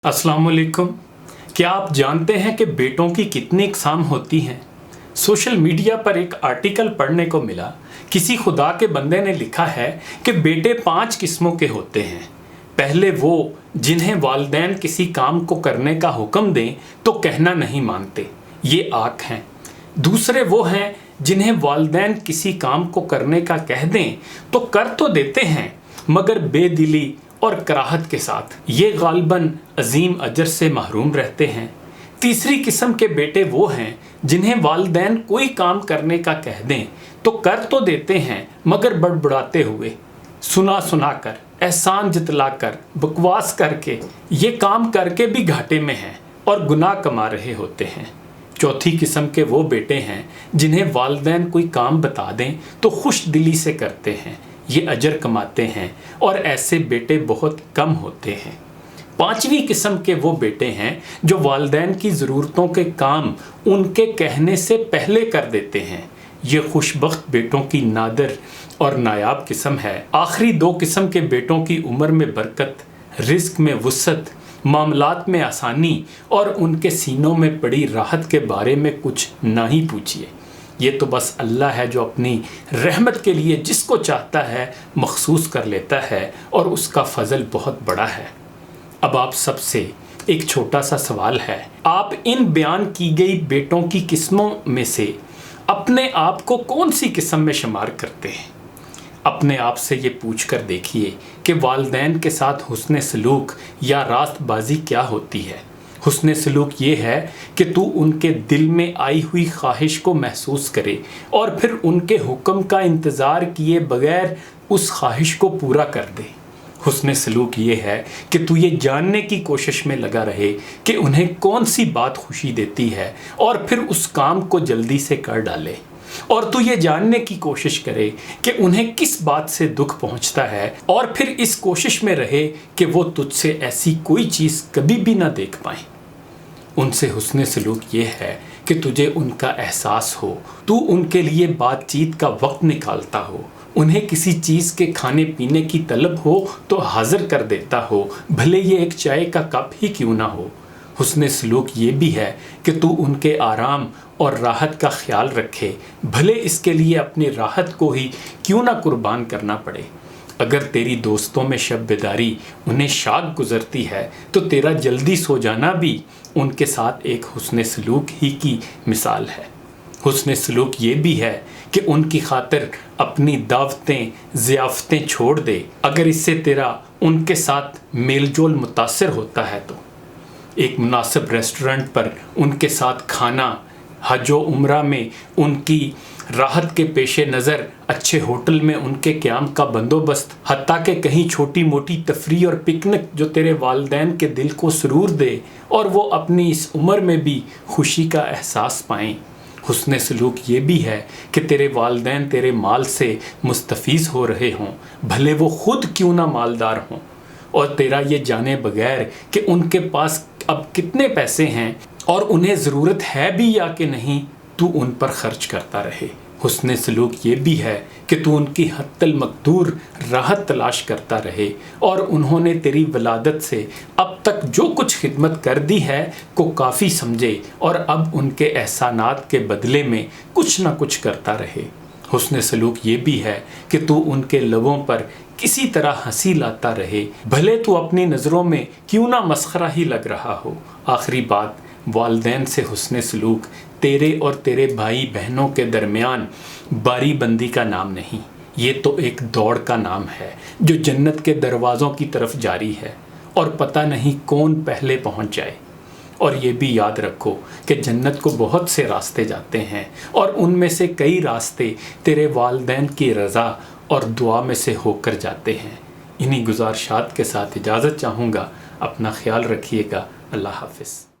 अस्सलाम वालेकुम। क्या आप जानते हैं कि बेटों की कितनी इकसाम होती हैं? सोशल मीडिया पर एक आर्टिकल पढ़ने को मिला। किसी खुदा के बंदे ने लिखा है कि बेटे 5 किस्मों के होते हैं। पहले वो जिन्हें वालिदैन किसी काम को करने का हुक्म दें तो कहना नहीं मानते, ये आँख हैं। दूसरे वो हैं जिन्हें वालिदैन किसी काम को करने का कह दें तो कर तो देते हैं मगर बेदिली और कराहत के साथ, ये गालिबन अजीम अजर से महरूम रहते हैं। तीसरी किस्म के बेटे वो हैं जिन्हें वालिदैन कोई काम करने का कह दें तो कर तो देते हैं मगर बड़बड़ाते हुए, सुना सुना कर, एहसान जतला कर, बकवास करके, ये काम करके भी घाटे में हैं और गुनाह कमा रहे होते हैं। चौथी किस्म के वो बेटे हैं जिन्हें वालिदैन कोई काम बता दें तो खुश दिली से करते हैं, ये अजर कमाते हैं और ऐसे बेटे बहुत कम होते हैं। पांचवी किस्म के वो बेटे हैं जो वालिदैन की ज़रूरतों के काम उनके कहने से पहले कर देते हैं, ये खुशबख्त बेटों की नादर और नायाब किस्म है। आखिरी 2 किस्म के बेटों की उम्र में बरकत, रिज़्क में वुसअत, मामलात में आसानी और उनके सीनों में पड़ी राहत के बारे में कुछ ना ही पूछिए। ये तो बस अल्लाह है जो अपनी रहमत के लिए जिसको चाहता है मखसूस कर लेता है और उसका फ़ज़ल बहुत बड़ा है। अब आप सबसे एक छोटा सा सवाल है, आप इन बयान की गई बेटों की किस्मों में से अपने आप को कौन सी किस्म में शुमार करते हैं? अपने आप से ये पूछ कर देखिए कि वालिदैन के साथ हुस्न सलूक या रास्तबाजी क्या होती है। हुस्न सलूक ये है कि तू उनके दिल में आई हुई ख्वाहिश को महसूस करे और फिर उनके हुक्म का इंतज़ार किए बगैर उस ख्वाहिश को पूरा कर दे। हुस्न सलूक ये है कि तू ये जानने की कोशिश में लगा रहे कि उन्हें कौन सी बात खुशी देती है और फिर उस काम को जल्दी से कर डाले, और तू ये जानने की कोशिश करे कि उन्हें किस बात से दुख पहुंचता है और फिर इस कोशिश में रहे कि वो तुझसे ऐसी कोई चीज़ कभी भी ना देख पाए। उनसे हुस्न सलूक ये है कि तुझे उनका एहसास हो, तू उनके लिए बातचीत का वक्त निकालता हो, उन्हें किसी चीज़ के खाने पीने की तलब हो तो हाजिर कर देता हो, भले ये एक चाय का कप ही क्यों ना हो। हुस्न सलूक ये भी है कि तू उनके आराम और राहत का ख्याल रखे, भले इसके लिए अपनी राहत को ही क्यों ना कुर्बान करना पड़े। अगर तेरी दोस्तों में शब बेदारी उन्हें शाक गुजरती है तो तेरा जल्दी सो जाना भी उनके साथ एक हुस्न सलूक ही की मिसाल है। हुस्न सलूक ये भी है कि उनकी खातिर अपनी दावतें ज़ियाफ़तें छोड़ दे, अगर इससे तेरा उनके साथ मेलजोल मुतासर होता है तो। एक मुनासिब रेस्टोरेंट पर उनके साथ खाना, हज व उम्रा में उनकी राहत के पेशे नज़र अच्छे होटल में उनके क़याम का बंदोबस्त, हत्ता कि कहीं छोटी मोटी तफरी और पिकनिक जो तेरे वालिदैन के दिल को सुरूर दे और वो अपनी इस उम्र में भी खुशी का एहसास पाएँ। हुस्न सलूक ये भी है कि तेरे वालिदैन तेरे माल से मुस्तफ़ीज़ हो रहे हों, भले वो ख़ुद क्यों ना मालदार हों, और तेरा ये जाने बगैर कि उनके पास अब कितने पैसे हैं और उन्हें ज़रूरत है भी या कि नहीं, तू उन पर ख़र्च करता रहे। हुस्न सलूक ये भी है कि तू उनकी हत्तल मकदूर राहत तलाश करता रहे और उन्होंने तेरी वलादत से अब तक जो कुछ खिदमत कर दी है को काफ़ी समझे और अब उनके एहसानात के बदले में कुछ ना कुछ करता रहे। हुस्न सलूक ये भी है कि तू उनके लबों पर किसी तरह हंसी लाता रहे, भले तू अपनी नज़रों में क्यों ना मस्खरा ही लग रहा हो। आखिरी बात, वालिदैन से हुस्न सलूक तेरे और तेरे भाई बहनों के दरमियान बारी बंदी का नाम नहीं, ये तो एक दौड़ का नाम है जो जन्नत के दरवाज़ों की तरफ जारी है और पता नहीं कौन पहले पहुंच जाए। और ये भी याद रखो कि जन्नत को बहुत से रास्ते जाते हैं और उनमें से कई रास्ते तेरे वालिदैन की रज़ा और दुआ में से होकर जाते हैं। इन्हीं गुज़ारिशात के साथ इजाज़त चाहूँगा। अपना ख्याल रखिएगा। अल्लाह हाफ़िज़।